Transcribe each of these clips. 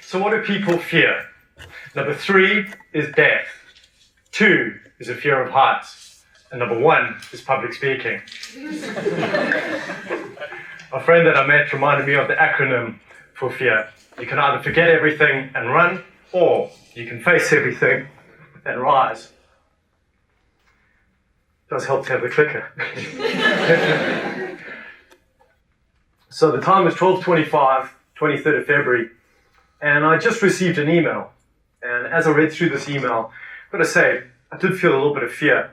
So what do people fear? Number 3 is death. 2 is a fear of heights. And number 1 is public speaking. A friend that I met reminded me of the acronym for fear. You can either forget everything and run, or you can face everything and rise. It does help to have the clicker. So the time was 12:25, 23rd of February, and I just received an email. And as I read through this email, I've got to say, I did feel a little bit of fear.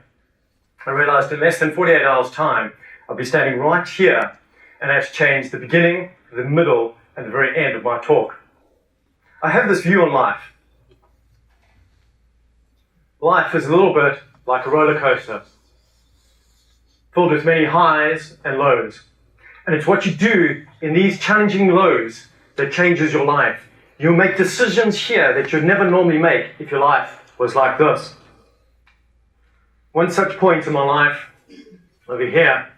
I realized in less than 48 hours' time, I'll be standing right here and I have to change the beginning, the middle, and the very end of my talk. I have this view on life. Life is a little bit like a roller coaster, filled with many highs and lows. And it's what you do in these challenging lows that changes your life. You'll make decisions here that you'd never normally make if your life was like this. One such point in my life, over here,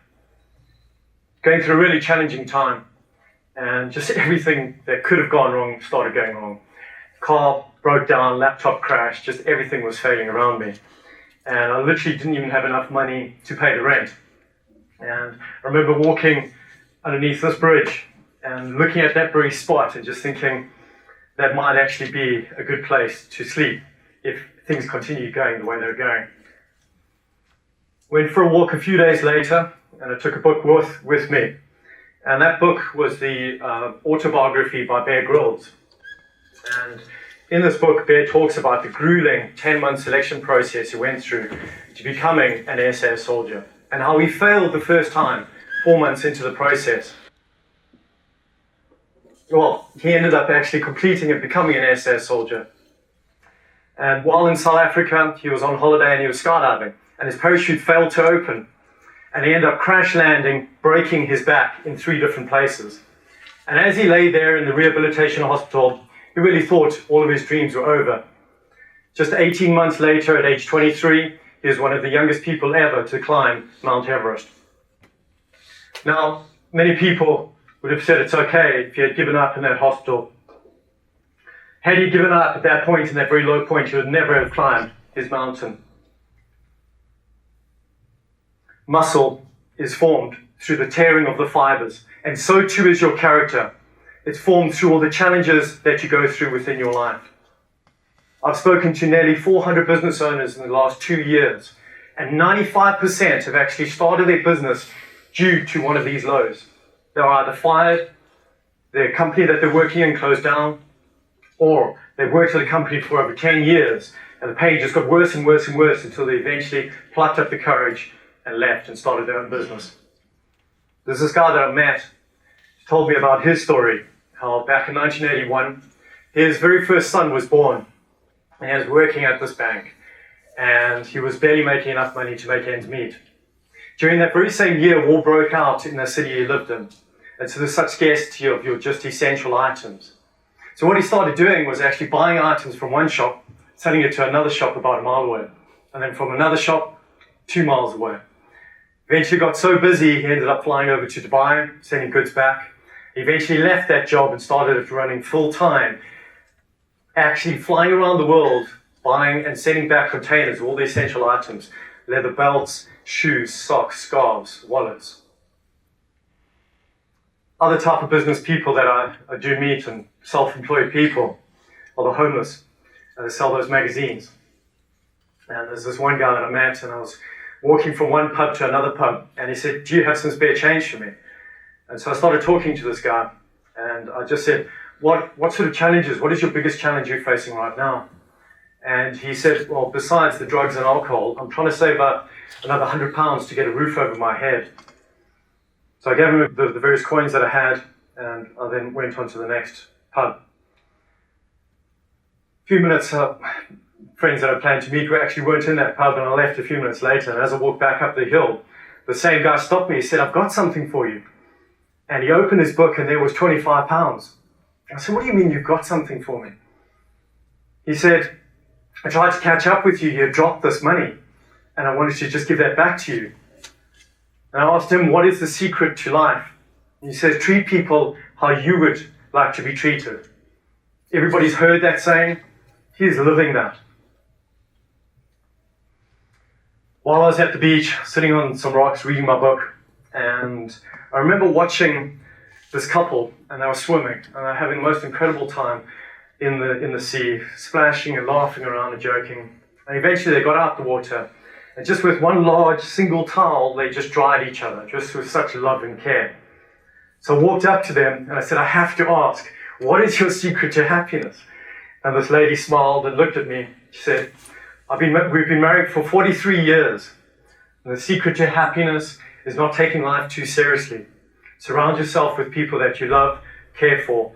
going through a really challenging time, and just everything that could have gone wrong started going wrong. Car broke down, laptop crashed, just everything was failing around me. And I literally didn't even have enough money to pay the rent. And I remember walking underneath this bridge and looking at that very spot and just thinking that might actually be a good place to sleep if things continue going the way they're going. Went for a walk a few days later, and I took a book with me. And that book was the autobiography by Bear Grylls. And in this book, Bear talks about the grueling 10-month selection process he went through to becoming an SAS soldier, and how he failed the first time 4 months into the process. Well, he ended up actually completing and becoming an SAS soldier. And while in South Africa, he was on holiday and he was skydiving, and his parachute failed to open. And he ended up crash landing, breaking his back in 3 different places. And as he lay there in the rehabilitation hospital, he really thought all of his dreams were over. Just 18 months later, at age 23, he was one of the youngest people ever to climb Mount Everest. Now, many people would have said it's okay if he had given up in that hospital. Had he given up at that point, in that very low point, he would never have climbed his mountain. Muscle is formed through the tearing of the fibers, and so too is your character. It's formed through all the challenges that you go through within your life. I've spoken to nearly 400 business owners in the last 2 years, and 95% have actually started their business due to one of these lows. They're either fired, their company that they're working in closed down, or they've worked at a company for over 10 years, and the pain just got worse and worse and worse until they eventually plucked up the courage and left and started their own business. There's this guy that I met, he told me about his story, how back in 1981, his very first son was born, and he was working at this bank, and he was barely making enough money to make ends meet. During that very same year, war broke out in the city he lived in, and so there's such scarcity of your just essential items. So what he started doing was actually buying items from one shop, selling it to another shop about a mile away, and then from another shop 2 miles away. Eventually got so busy, he ended up flying over to Dubai, sending goods back. He eventually left that job and started running full-time, actually flying around the world, buying and sending back containers of all the essential items, leather belts, shoes, socks, scarves, wallets. Other type of business people that I do meet, and self-employed people, are the homeless. They sell those magazines. And there's this one guy that I met, and I was walking from one pub to another pub, and he said, "Do you have some spare change for me?" And so I started talking to this guy, and I just said, what sort of challenges, what is your biggest challenge you're facing right now? And he said, well, besides the drugs and alcohol, I'm trying to save up another £100 to get a roof over my head. So I gave him the various coins that I had, and I then went on to the next pub. A few minutes, friends that I planned to meet actually weren't in that pub, and I left a few minutes later, and as I walked back up the hill, the same guy stopped me. He said, "I've got something for you." And he opened his book, and there was £25. I said, "What do you mean you've got something for me?" He said, "I tried to catch up with you. You had dropped this money, and I wanted to just give that back to you." And I asked him, "What is the secret to life?" And he says, "Treat people how you would like to be treated." Everybody's heard that saying. He's living that. While I was at the beach, sitting on some rocks, reading my book, and I remember watching this couple, and they were swimming, and they were having the most incredible time in the sea, splashing and laughing around and joking. And eventually they got out the water, and just with one large single towel, they just dried each other, just with such love and care. So I walked up to them, and I said, I have to ask, what is your secret to happiness? And this lady smiled and looked at me. She said, we've been married for 43 years. And the secret to happiness is not taking life too seriously. Surround yourself with people that you love, care for,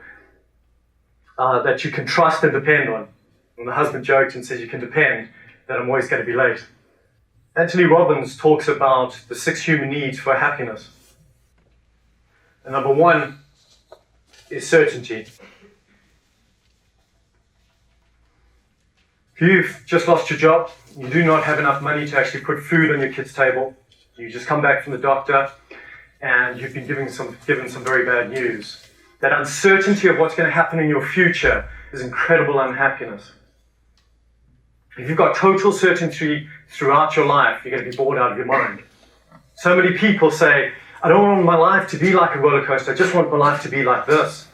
that you can trust and depend on. And the husband joked and said, you can depend that I'm always going to be late. Anthony Robbins talks about the 6 human needs for happiness. And number 1 is certainty. If you've just lost your job, you do not have enough money to actually put food on your kids' table, you just come back from the doctor, and you've been given some very bad news. That uncertainty of what's going to happen in your future is incredible unhappiness. If you've got total certainty throughout your life, you're going to be bored out of your mind. So many people say, I don't want my life to be like a roller coaster, I just want my life to be like this.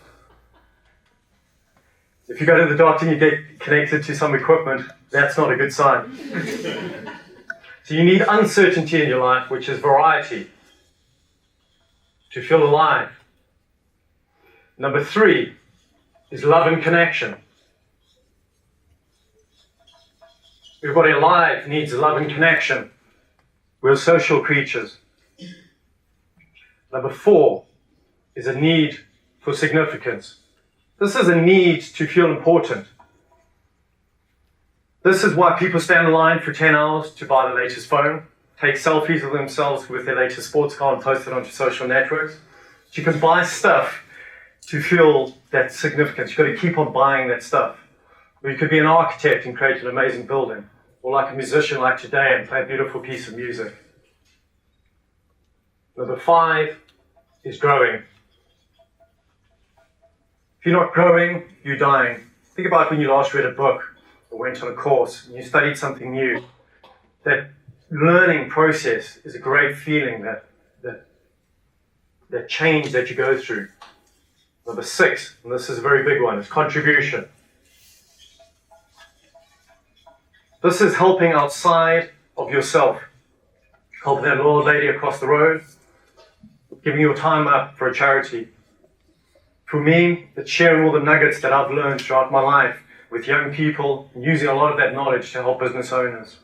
If you go to the doctor and you get connected to some equipment, that's not a good sign. So you need uncertainty in your life, which is variety, to feel alive. Number 3 is love and connection. Everybody alive needs love and connection. We're social creatures. Number 4 is a need for significance. This is a need to feel important. This is why people stand in line for 10 hours to buy the latest phone, take selfies of themselves with their latest sports car and post it onto social networks. You can buy stuff to feel that significance. You've got to keep on buying that stuff. Or you could be an architect and create an amazing building, or like a musician like today and play a beautiful piece of music. Number 5 is growing. If you're not growing, you're dying. Think about when you last read a book or went on a course and you studied something new. That learning process is a great feeling, that change that you go through. Number 6, and this is a very big one, is contribution. This is helping outside of yourself. Helping that little lady across the road, giving your time up for a charity. For me, it's sharing all the nuggets that I've learned throughout my life with young people, and using a lot of that knowledge to help business owners.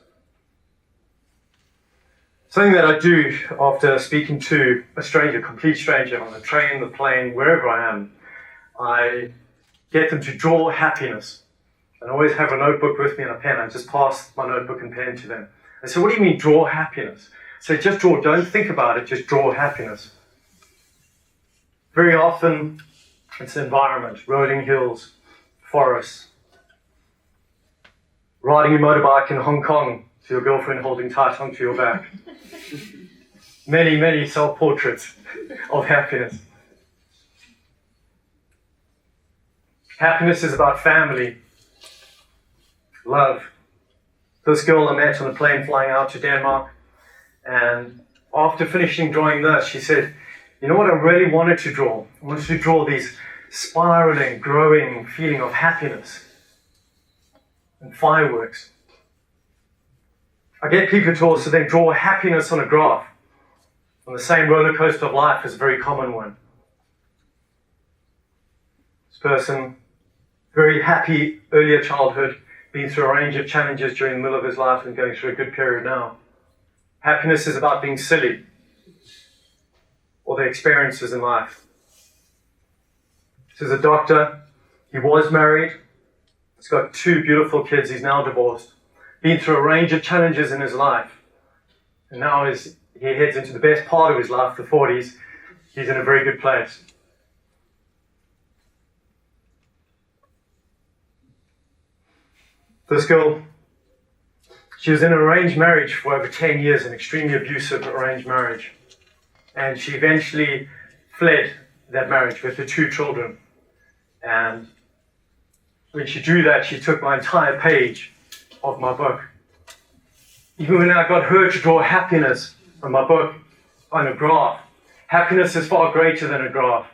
Something that I do after speaking to a stranger, complete stranger, on the train, the plane, wherever I am, I get them to draw happiness. And I always have a notebook with me and a pen. I just pass my notebook and pen to them. I say, what do you mean draw happiness? So just draw, don't think about it, just draw happiness. Very often, it's the environment, rolling hills, forests, riding your motorbike in Hong Kong with your girlfriend holding tight onto your back. Many, many self-portraits of happiness. Happiness is about family, love. This girl I met on a plane flying out to Denmark, and after finishing drawing this, she said, you know what I really wanted to draw? I wanted to draw these spiraling, growing feeling of happiness and fireworks. I get people to also then draw happiness on a graph. And the same roller coaster of life is a very common one. This person, very happy earlier childhood, been through a range of challenges during the middle of his life and going through a good period now. Happiness is about being silly, or the experiences in life. This is a doctor. He was married. He's got 2 beautiful kids. He's now divorced. Been through a range of challenges in his life. And now he heads into the best part of his life, the 40s. He's in a very good place. This girl, she was in an arranged marriage for over 10 years, an extremely abusive arranged marriage. And she eventually fled that marriage with her 2 children. And when she drew that, she took my entire page of my book. Even when I got her to draw happiness on my book on a graph, happiness is far greater than a graph.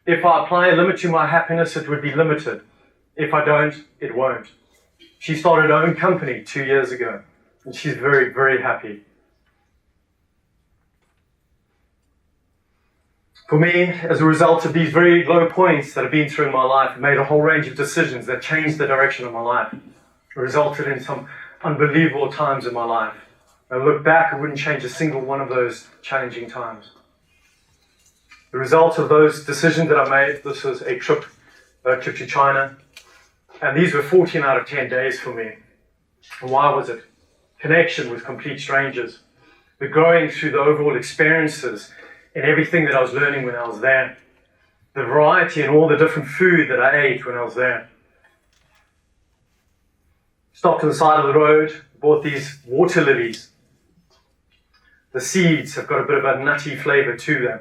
If I apply a limit to my happiness, it would be limited. If I don't, it won't. She started her own company 2 years ago, and she's very, very happy. For me, as a result of these very low points that I've been through in my life, I made a whole range of decisions that changed the direction of my life. It resulted in some unbelievable times in my life. I look back, I wouldn't change a single one of those challenging times. The result of those decisions that I made, this was a trip to China, and these were 14 out of 10 days for me. And why was it? Connection with complete strangers. The growing through the overall experiences and everything that I was learning when I was there. The variety and all the different food that I ate when I was there. Stopped on the side of the road, bought these water lilies. The seeds have got a bit of a nutty flavor to them.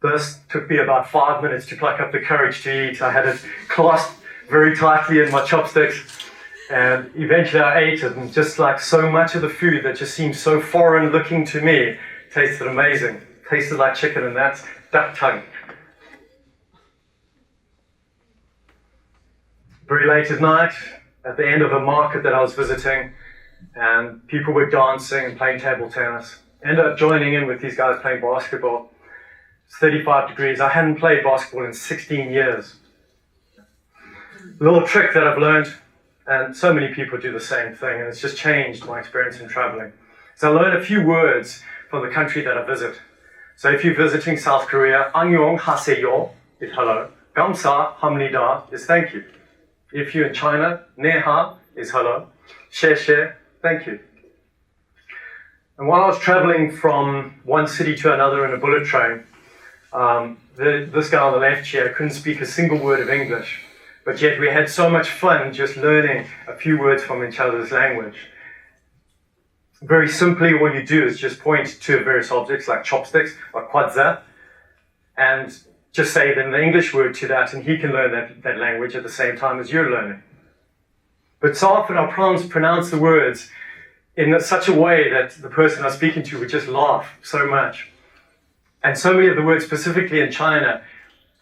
This took me about 5 minutes to pluck up the courage to eat. I had it clasped very tightly in my chopsticks, and eventually I ate it, and just like so much of the food that just seemed so foreign looking to me, tasted amazing. Tasted like chicken, and that's duck tongue. Very late at night, at the end of a market that I was visiting, and people were dancing and playing table tennis. Ended up joining in with these guys playing basketball. It's 35 degrees. I hadn't played basketball in 16 years. A little trick that I've learned, and so many people do the same thing, and it's just changed my experience in traveling. So I learned a few words from the country that I visit. So if you're visiting South Korea, annyeong haseyo is hello. Gamsa hamnida is thank you. If you're in China, neha is hello. She, thank you. And while I was traveling from one city to another in a bullet train, this guy on the left here couldn't speak a single word of English, but yet we had so much fun just learning a few words from each other's language. Very simply, all you do is just point to various objects like chopsticks or kwadza, and just say then the English word to that, and he can learn that language at the same time as you're learning. But so often I pronounce the words in such a way that the person I'm speaking to would just laugh so much. And so many of the words, specifically in China,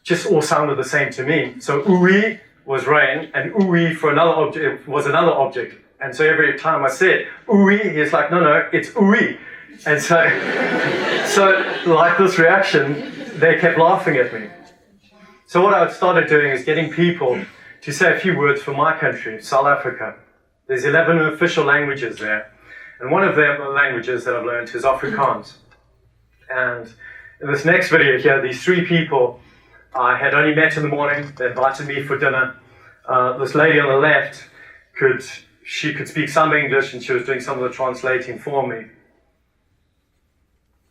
just all sounded the same to me. So ui was rain, and ui for another object was another object. And so every time I said ui, he's like, no, it's ui. And so like this reaction, they kept laughing at me. So what I started doing is getting people to say a few words from my country, South Africa. There's 11 official languages there. And one of the languages that I've learned is Afrikaans. And in this next video here, these three people I had only met in the morning. They invited me for dinner. This lady on the left could speak some English, and she was doing some of the translating for me.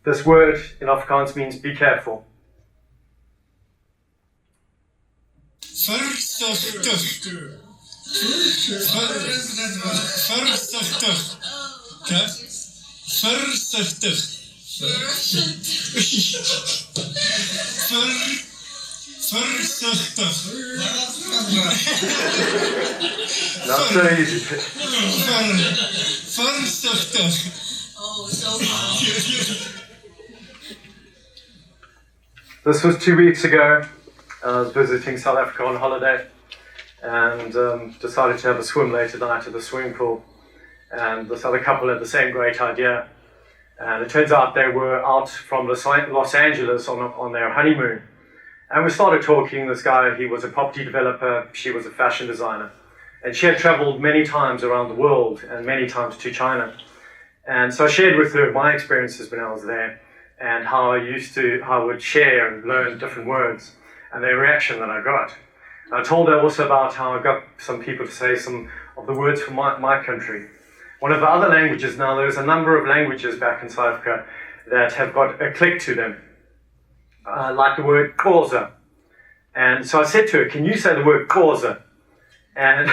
This word in Afrikaans means be careful. Versigtig. Not so easy. Oh, so hard. This was 2 weeks ago. I was visiting South Africa on holiday, and decided to have a swim late at night at the swimming pool. And this other couple had the same great idea. And it turns out they were out from Los Angeles on their honeymoon. And we started talking. This guy, he was a property developer, she was a fashion designer. And she had traveled many times around the world and many times to China. And so I shared with her my experiences when I was there, and how I would share and learn different words, and the reaction that I got. I told her also about how I got some people to say some of the words from my country. One of the other languages now, there's a number of languages back in South Africa that have got a click to them, like the word causa. And so I said to her, can you say the word causa? And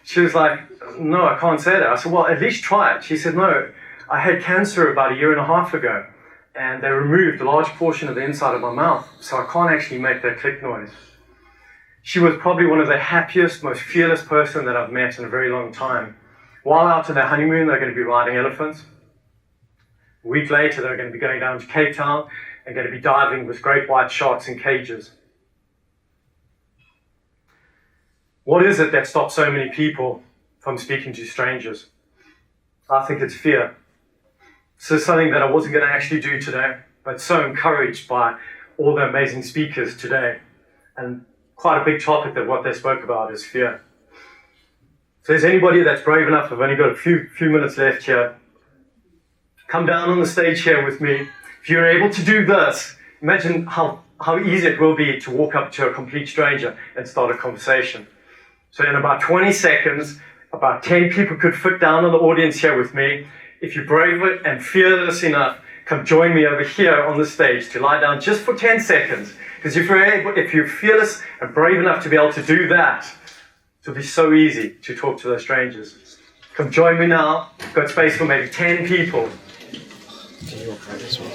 she was like, no, I can't say that. I said, well, at least try it. She said, no, I had cancer about 1.5 years ago, and they removed a large portion of the inside of my mouth, so I can't actually make that click noise. She was probably one of the happiest, most fearless person that I've met in a very long time. While out on their honeymoon, they're going to be riding elephants. A week later, they're going to be going down to Cape Town and going to be diving with great white sharks in cages. What is it that stops so many people from speaking to strangers? I think it's fear. So something that I wasn't going to actually do today, but so encouraged by all the amazing speakers today. And quite a big topic that what they spoke about is fear. So is anybody that's brave enough, I've only got a few minutes left here, come down on the stage here with me. If you're able to do this, imagine how easy it will be to walk up to a complete stranger and start a conversation. So in about 20 seconds, about 10 people could fit down in the audience here with me. If you're brave and fearless enough, come join me over here on the stage to lie down just for 10 seconds. Because if you're fearless and brave enough to be able to do that, it'll be so easy to talk to those strangers. Come join me now. Got space for maybe 10 people. Can you walk around this one?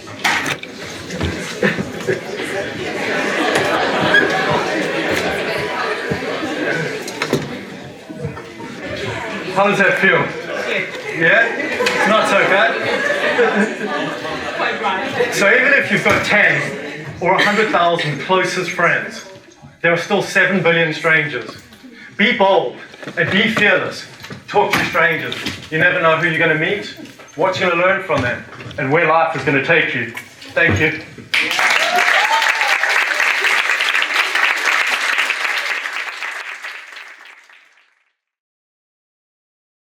How does that feel? Yeah? It's not so bad? So even if you've got 10 or 100,000 closest friends, there are still 7 billion strangers. Be bold and be fearless. Talk to strangers. You never know who you're going to meet, what you're going to learn from them, and where life is going to take you. Thank you.